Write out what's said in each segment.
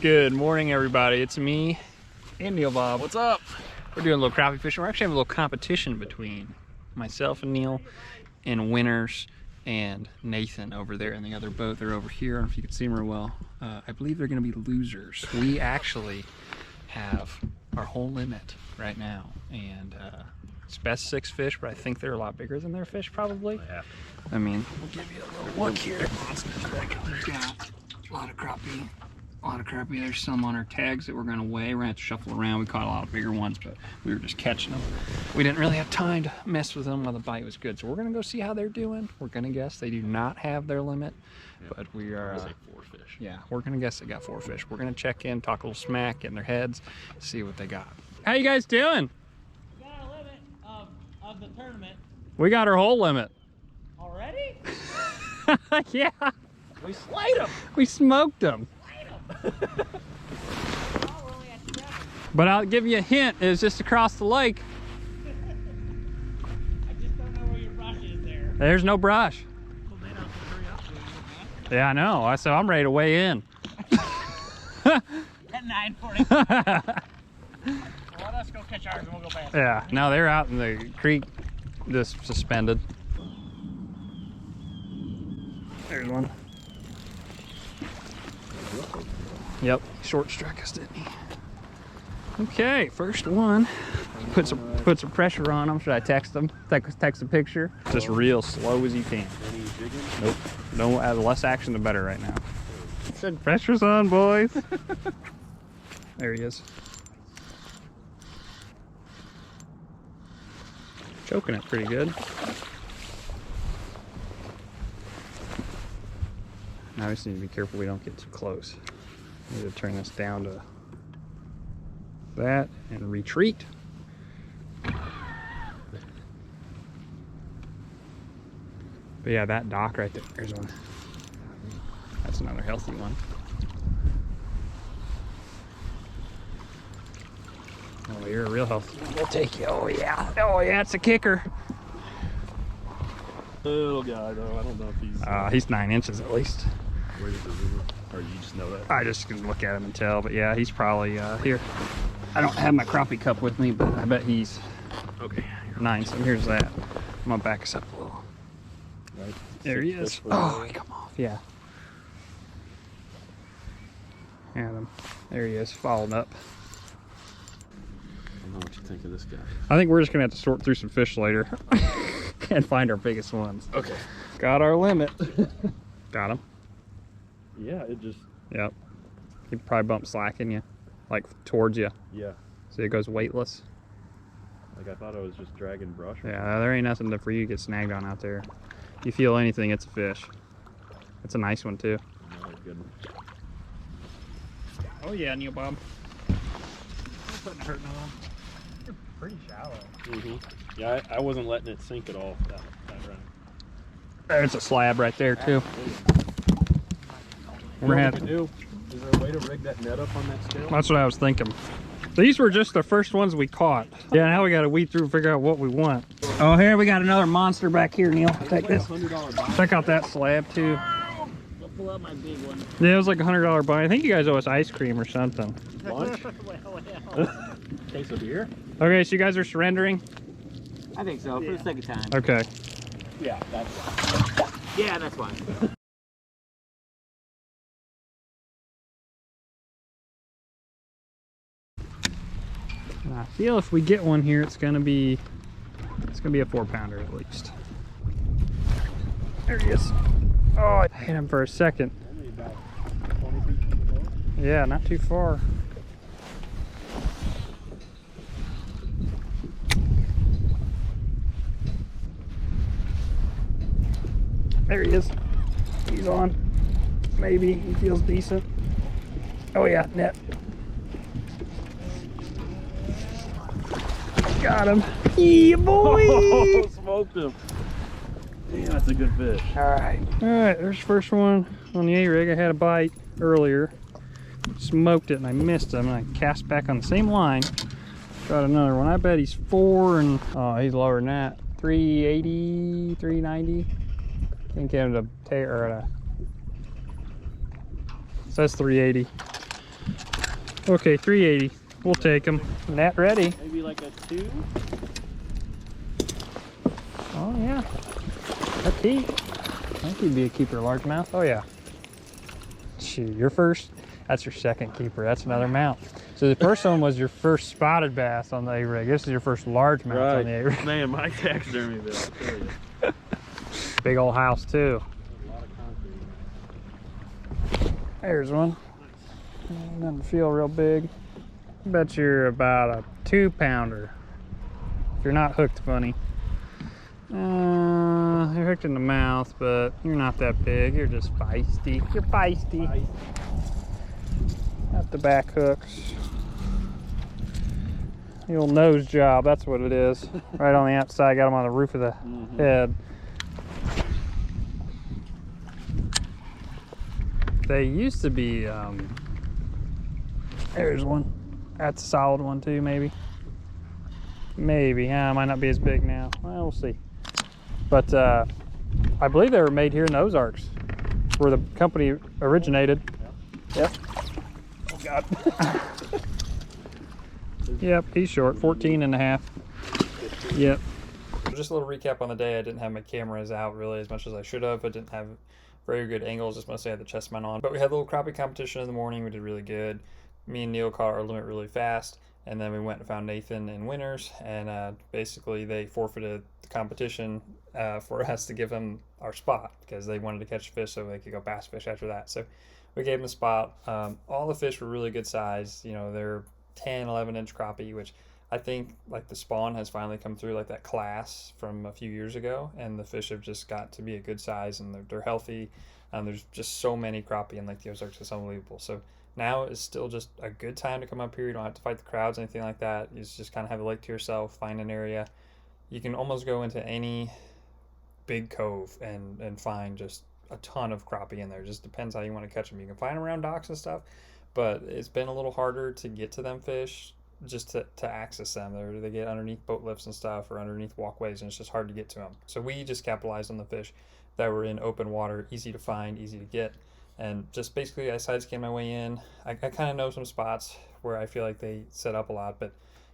Good morning, everybody. It's me and Neal Bob. What's up? We're doing a little crappie fishing. We're actually having a little competition between myself and Neal and Winters and Nathan over there in the other boat. They're over here. I don't know if you can see them real well. I believe they're going to be losers. We actually have our whole limit right now, and it's best 6 fish, but I think they're a lot bigger than their fish probably. I mean, we'll give you a little look here. We've got a lot of crappie. There's some on our tags that we're going to weigh. We're going to have to shuffle around. We caught a lot of bigger ones, but we were just catching them. We didn't really have time to mess with them while the bite was good. So we're going to go see how they're doing. We're going to guess they do not have their limit, but we are... like 4 fish. Yeah, we're going to guess they got 4 fish. We're going to check in, talk a little smack, get in their heads, see what they got. How you guys doing? We got a limit of the tournament. We got our whole limit. Already? Yeah. We slayed them. We smoked them. But I'll give you a hint, it's just across the lake. I just don't know where your brush is there. There's no brush. Well, man, I'll hurry up with you, man. Yeah, I know. So I'm ready to weigh in. At 9:40. Well, let us go catch ours and we'll go back. Yeah, no, they're out in the creek, just suspended. There's one. Yep, short struck us, didn't he? Okay, first one. Put some pressure on him. Should I text him? Text a picture? Just real slow as you can. Any jigging? Nope. Don't add less action the better right now. Said pressure's on, boys. There he is. Choking it pretty good. Now we just need to be careful we don't get too close. Need to turn this down to that and retreat. But yeah, that dock right there, there's one. That's another healthy one. Oh, you're a real healthy one. We'll take you. Oh yeah, it's a kicker. Little guy though, I don't know if He's 9 inches at least. where is the river? Or you just know that? I just can look at him and tell, but yeah, he's probably here. I don't have my crappie cup with me, but I bet he's Okay. 9. So here's that. I'm gonna back us up a little. Right. There he is. Oh, he come off. Yeah. And there he is, followed up. I don't know what you think of this guy. I think we're just gonna have to sort through some fish later and find our biggest ones. Okay. Got our limit. Got him. Yeah, it just... Yep. He probably bumped slack in you, like towards you. Yeah. So it goes weightless. Like I thought I was just dragging brush. Yeah, there ain't nothing for you to get snagged on out there. If you feel anything, it's a fish. It's a nice one too. Another good one. Oh yeah, Neal Bob. Putting hurting on them. They're pretty shallow. Mm-hmm. Yeah, I wasn't letting it sink at all that run. There's a slab right there too. We're gonna have to do. Is there a way to rig that net up on that scale? That's what I was thinking. These were just the first ones we caught. Yeah, now we got to weed through and figure out what we want. Oh, here we got another monster back here, Neal. Take this. Check out that slab too. I'll pull out my big one. Yeah, it was like a $100 buy. I think you guys owe us ice cream or something. Lunch? Well. Case of beer? Okay, so you guys are surrendering? I think so, for the second time. Okay. Yeah, that's fine. Yeah, that's fine. And I feel if we get one here, it's gonna be a 4-pounder at least. There he is. Oh, I hit him for a second. Only about 20 feet from the boat. Yeah, not too far. There he is. He's on. Maybe. He feels decent. Oh yeah, net. Got him. Yeah, boy! Oh, smoked him. Damn, that's a good fish. Alright, there's the first one on the A-rig. I had a bite earlier. Smoked it and I missed him, and I cast back on the same line. Got another one. I bet he's 4 and... Oh, he's lower than that. 380, 390. I think him to tear, or says 380. Okay, 380. We'll take them. Net ready. Maybe like a 2? Oh yeah. That's heat. I think he'd be a keeper, largemouth. Oh yeah. Shoot, your first. That's your second keeper. That's another mount. So the first one was your first spotted bass on the A-rig. This is your first largemouth on the A-rig. Man, my taxidermy bill, I'll tell you. Big old house too. A lot of concrete. There's one. Doesn't feel real big. I bet you're about a 2-pounder. If you're not hooked funny. You're hooked in the mouth, but you're not that big. You're just feisty. You're feisty. Got the back hooks. The old nose job, that's what it is. Right on the outside, got them on the roof of the head. They used to be, there's one. That's a solid one too, maybe. Maybe, yeah, it might not be as big now. Well, we'll see. But I believe they were made here in the Ozarks, where the company originated. Yep. Oh God. Yep, he's short, 14 and a half. Yep. Just a little recap on the day. I didn't have my cameras out really as much as I should have. I didn't have very good angles, just mostly had the chest mount on. But we had a little crappie competition in the morning. We did really good. Me and Neal caught our limit really fast. And then we went and found Nathan and Winners, and basically they forfeited the competition for us to give them our spot because they wanted to catch fish so they could go bass fish after that. So we gave them a spot. All the fish were really good size. You know, they're 10, 11-inch crappie, which I think like the spawn has finally come through, like that class from a few years ago, and the fish have just got to be a good size and they're healthy. There's just so many crappie in Lake the Ozarks, it's unbelievable. So now is still just a good time to come up here. You don't have to fight the crowds, anything like that. You just kind of have the lake to yourself, find an area. You can almost go into any big cove and find just a ton of crappie in there. It just depends how you want to catch them. You can find them around docks and stuff, but it's been a little harder to get to them fish, just to access them. They get underneath boat lifts and stuff or underneath walkways, and it's just hard to get to them. So we just capitalized on the fish that were in open water, easy to find, easy to get. And just basically I side scanned my way in. I kind of know some spots where I feel like they set up a lot, but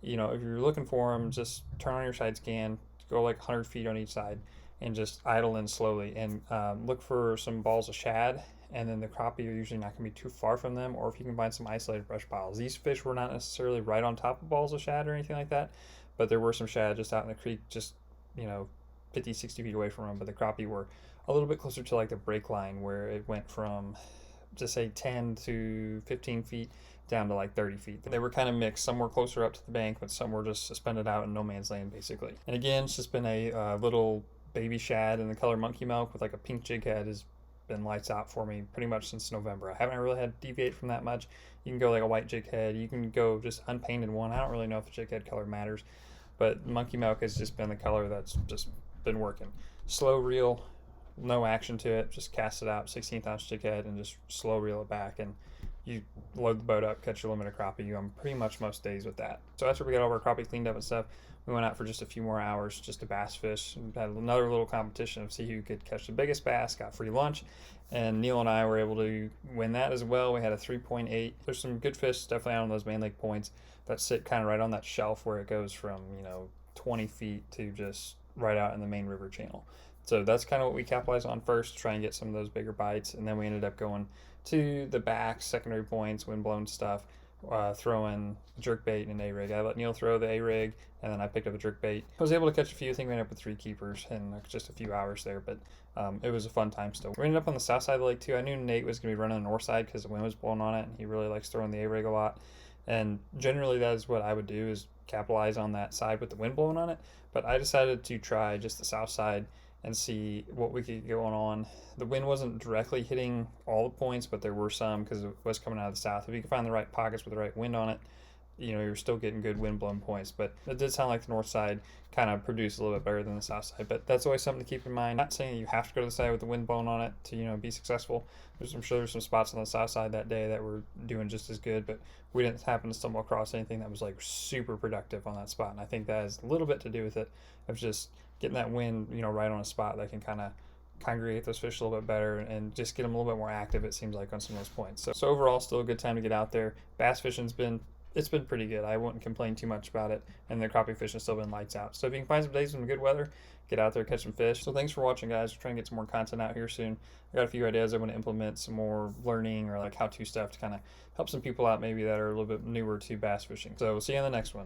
you know, if you're looking for them, just turn on your side scan, go like 100 feet on each side, and just idle in slowly and look for some balls of shad. And then the crappie are usually not going to be too far from them, or if you can find some isolated brush piles. These fish were not necessarily right on top of balls of shad or anything like that, but there were some shad just out in the creek, just, you know, 50, 60 feet away from them. But the crappie were a little bit closer to like the break line, where it went from just say 10 to 15 feet down to like 30 feet. They were kind of mixed. Some were closer up to the bank, but some were just suspended out in no man's land, basically. And again, it's just been a little baby shad in the color monkey milk with like a pink jig head has been lights out for me pretty much since November. I haven't really had to deviate from that much. You can go like a white jig head. You can go just unpainted one. I don't really know if the jig head color matters, but monkey milk has just been the color that's just been working. Slow reel, no action to it, just cast it out, 16th ounce jig head, and just slow reel it back, and you load the boat up, catch your limit of crappie. You on pretty much most days with that. So after we got all our crappie cleaned up and stuff, we went out for just a few more hours just to bass fish, and had another little competition of see who could catch the biggest bass, got free lunch, and Neal and I were able to win that as well. We had a 3.8. There's some good fish definitely out on those main lake points that sit kind of right on that shelf where it goes from, you know, 20 feet to just right out in the main river channel. So that's kind of what we capitalized on first, try and get some of those bigger bites, and then we ended up going to the back, secondary points, windblown stuff, throwing jerkbait and A-rig. I let Neal throw the A-rig, and then I picked up a jerkbait. I was able to catch a few. I think we ended up with 3 keepers in just a few hours there, but it was a fun time still. We ended up on the south side of the lake too. I knew Nate was going to be running the north side because the wind was blowing on it, and he really likes throwing the A-rig a lot. And generally that is what I would do, is capitalize on that side with the wind blowing on it. But I decided to try just the south side and see what we could get going on. The wind wasn't directly hitting all the points, but there were some because it was coming out of the south. If you can find the right pockets with the right wind on it, you know, you're still getting good wind blown points. But it did sound like the north side kind of produced a little bit better than the south side. But that's always something to keep in mind. Not saying you have to go to the side with the wind blowing on it to, you know, be successful. I'm sure there's some spots on the south side that day that were doing just as good, but we didn't happen to stumble across anything that was like super productive on that spot. And I think that has a little bit to do with it, of just getting that wind, you know, right on a spot that can kind of congregate those fish a little bit better and just get them a little bit more active, it seems like, on some of those points. So overall, still a good time to get out there. Bass fishing's been pretty good. I wouldn't complain too much about it, and the crappie fishing still been lights out. So if you can find some days in good weather, get out there, catch some fish. So thanks for watching, guys. We're trying to get some more content out here soon. I got a few ideas. I want to implement some more learning or like how-to stuff to kind of help some people out maybe that are a little bit newer to bass fishing. So we'll see you on the next one.